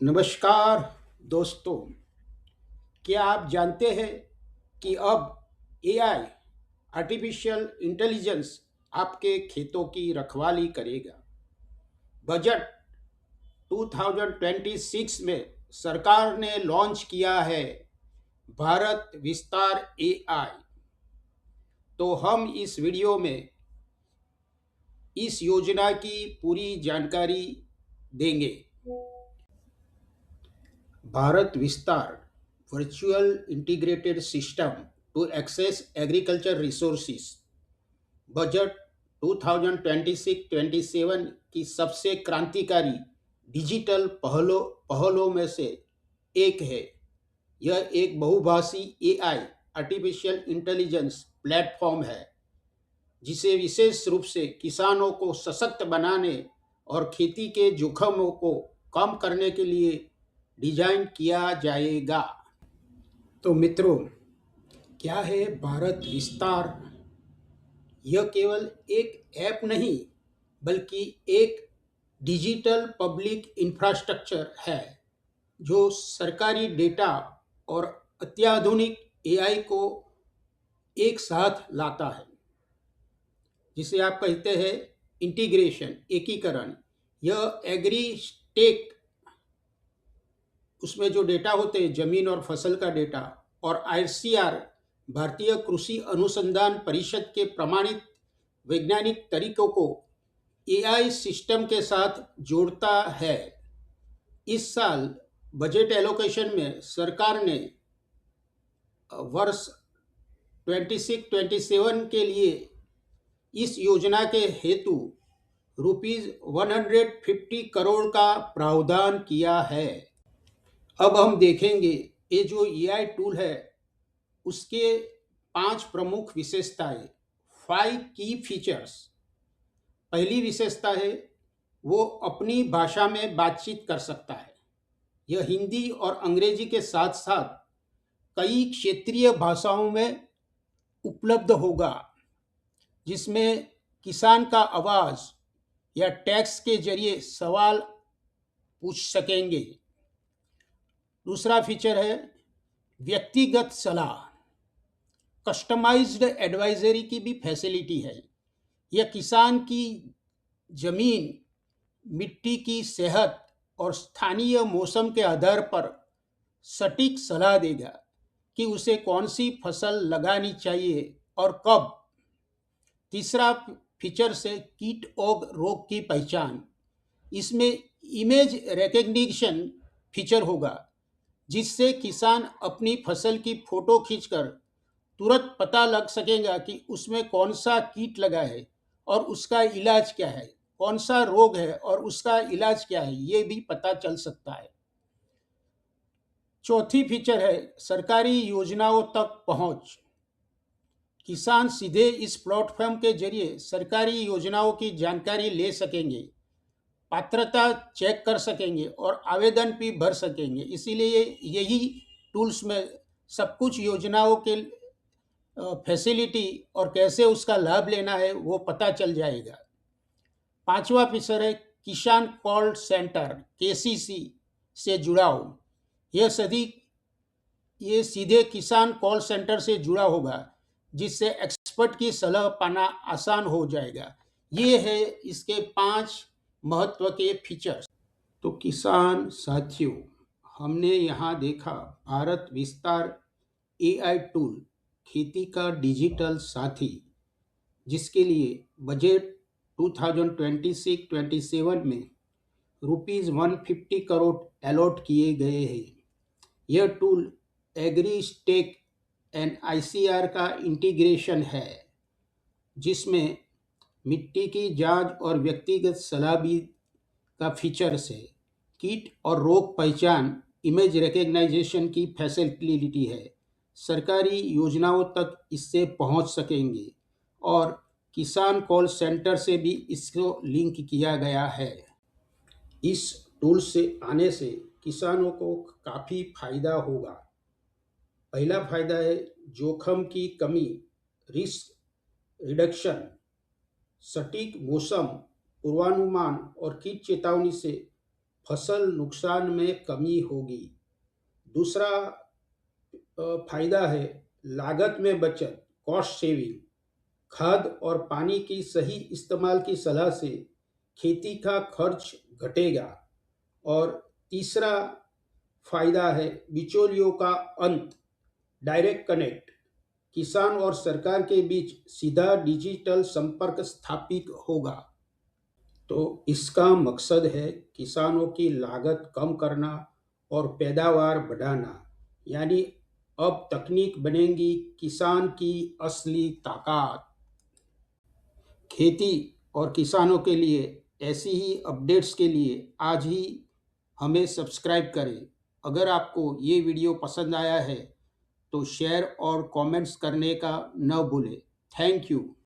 नमस्कार दोस्तों। क्या आप जानते हैं कि अब एआई आर्टिफिशियल इंटेलिजेंस आपके खेतों की रखवाली करेगा। बजट 2026 में सरकार ने लॉन्च किया है भारत विस्तार एआई। तो हम इस वीडियो में इस योजना की पूरी जानकारी देंगे। Bharat Vistaar virtual integrated system to access agriculture resources budget 2026-27 की सबसे क्रांतिकारी डिजिटल पहलों में से एक है। यह एक बहुभाषी एआई आर्टिफिशियल इंटेलिजेंस प्लेटफॉर्म है जिसे विशेष रूप से किसानों को सशक्त बनाने और खेती के जोखिमों को कम करने के लिए डिजाइन किया जाएगा। तो मित्रों, क्या है भारत विस्तार? यह केवल एक ऐप नहीं बल्कि एक डिजिटल पब्लिक इंफ्रास्ट्रक्चर है जो सरकारी डेटा और अत्याधुनिक एआई को एक साथ लाता है, जिसे आप कहते हैं इंटीग्रेशन, एकीकरण। यह एग्रीस्टेक, उसमें जो डेटा होते हैं जमीन और फसल का डेटा, और आईसीआर, भारतीय कृषि अनुसंधान परिषद के प्रमाणित वैज्ञानिक तरीकों को एआई सिस्टम के साथ जोड़ता है। इस साल बजट एलोकेशन में सरकार ने वर्ष 26-27 के लिए इस योजना के हेतु रुपीज 150 करोड़ का प्रावधान किया है। अब हम देखेंगे ये जो एआई टूल है उसके 5 प्रमुख विशेषताएं, 5 की फीचर्स। पहली विशेषता है वो अपनी भाषा में बातचीत कर सकता है। यह हिंदी और अंग्रेजी के साथ साथ कई क्षेत्रीय भाषाओं में उपलब्ध होगा, जिसमें किसान का आवाज या टेक्स्ट के जरिए सवाल पूछ सकेंगे। दूसरा फीचर है व्यक्तिगत सलाह, कस्टमाइज्ड एडवाइजरी की भी फैसिलिटी है। यह किसान की जमीन, मिट्टी की सेहत और स्थानीय मौसम के आधार पर सटीक सलाह देगा कि उसे कौन सी फसल लगानी चाहिए और कब। तीसरा फीचर से कीट और रोग की पहचान। इसमें इमेज रिकग्निशन फीचर होगा, जिससे किसान अपनी फसल की फोटो खींचकर तुरंत पता लग सकेगा कि उसमें कौन सा कीट लगा है और उसका इलाज क्या है, कौन सा रोग है और उसका इलाज क्या है, ये भी पता चल सकता है। चौथी फीचर है सरकारी योजनाओं तक पहुंच। किसान सीधे इस प्लेटफॉर्म के जरिए सरकारी योजनाओं की जानकारी ले सकेंगे, पात्रता चेक कर सकेंगे और आवेदन भी भर सकेंगे। इसीलिए यही टूल्स में सब कुछ योजनाओं के फैसिलिटी और कैसे उसका लाभ लेना है वो पता चल जाएगा। पांचवा फीचर है किसान कॉल सेंटर, केसीसी से जुड़ाव। ये सीधे किसान कॉल सेंटर से जुड़ा होगा, जिससे एक्सपर्ट की सलाह पाना आसान हो जाएगा। ये है इसके 5 महत्व के फीचर्स। तो किसान साथियों, हमने यहाँ देखा भारत विस्तार एआई टूल, खेती का डिजिटल साथी, जिसके लिए बजट 2026-27 में रुपीज 150 करोड़ अलॉट किए गए हैं। यह टूल एग्रीस्टेक एंड आईसीआर का इंटीग्रेशन है, जिसमें मिट्टी की जांच और व्यक्तिगत सलाह भी का फीचर्स है। कीट और रोग पहचान, इमेज रिकग्नाइजेशन की फैसिलिटी है। सरकारी योजनाओं तक इससे पहुंच सकेंगे और किसान कॉल सेंटर से भी इसको लिंक किया गया है। इस टूल से आने से किसानों को काफ़ी फायदा होगा। पहला फायदा है जोखिम की कमी, रिस्क रिडक्शन। सटीक मौसम पूर्वानुमान और कीट चेतावनी से फसल नुकसान में कमी होगी। दूसरा फायदा है लागत में बचत, कॉस्ट सेविंग। खाद और पानी की सही इस्तेमाल की सलाह से खेती का खर्च घटेगा। और तीसरा फायदा है बिचौलियों का अंत, डायरेक्ट कनेक्ट। किसान और सरकार के बीच सीधा डिजिटल संपर्क स्थापित होगा। तो इसका मकसद है किसानों की लागत कम करना और पैदावार बढ़ाना। यानी अब तकनीक बनेगी किसान की असली ताकत। खेती और किसानों के लिए ऐसी ही अपडेट्स के लिए आज ही हमें सब्सक्राइब करें। अगर आपको ये वीडियो पसंद आया है तो शेयर और कमेंट्स करने का न भूलें। Thank you.